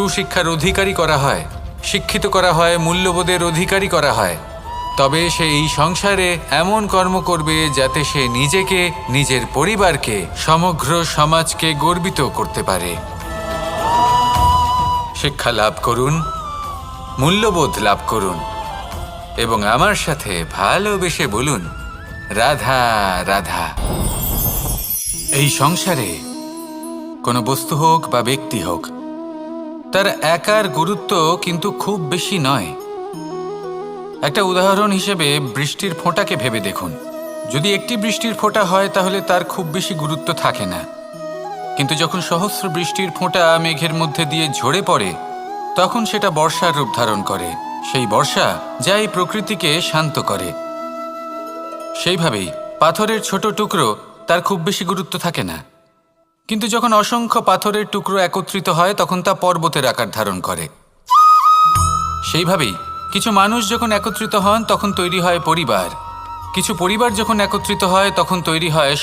সুশিক্ষার অধিকারী করা হয়, শিক্ষিত করা হয়, মূল্যবোধের অধিকারী করা হয়, তবে সে এই সংসারে এমন কর্ম করবে যাতে সে নিজেকে, নিজের পরিবারকে, সমগ্র সমাজকে গর্বিত করতে পারে। শিক্ষা লাভ করুন, মূল্যবোধ লাভ করুন এবং আমার সাথে ভালোবেসে বলুন, রাধা রাধা। এই সংসারে কোনো বস্তু হোক বা ব্যক্তি হোক, তার একার গুরুত্ব কিন্তু খুব বেশি নয়। একটা উদাহরণ হিসেবে বৃষ্টির ফোঁটাকে ভেবে দেখুন। যদি একটি বৃষ্টির ফোঁটা হয় তাহলে তার খুব বেশি গুরুত্ব থাকে না, কিন্তু যখন সহস্র বৃষ্টির ফোঁটা মেঘের মধ্যে দিয়ে ঝরে পড়ে, তখন সেটা বর্ষার রূপ ধারণ করে। সেই বর্ষা যা এই প্রকৃতিকে শান্ত করে। সেইভাবেই পাথরের ছোট টুকরো, তার খুব বেশি গুরুত্ব থাকে না, কিন্তু যখন অসংখ্য পাথরের টুকরো একত্রিত হয় তখন তা পর্বতের আকার ধারণ করে। সেইভাবেই কিছু মানুষ যখন একত্রিত হন তখন তৈরি হয় পরিবার, কিছু পরিবার যখন একত্রিত হয় তখন তৈরি হয়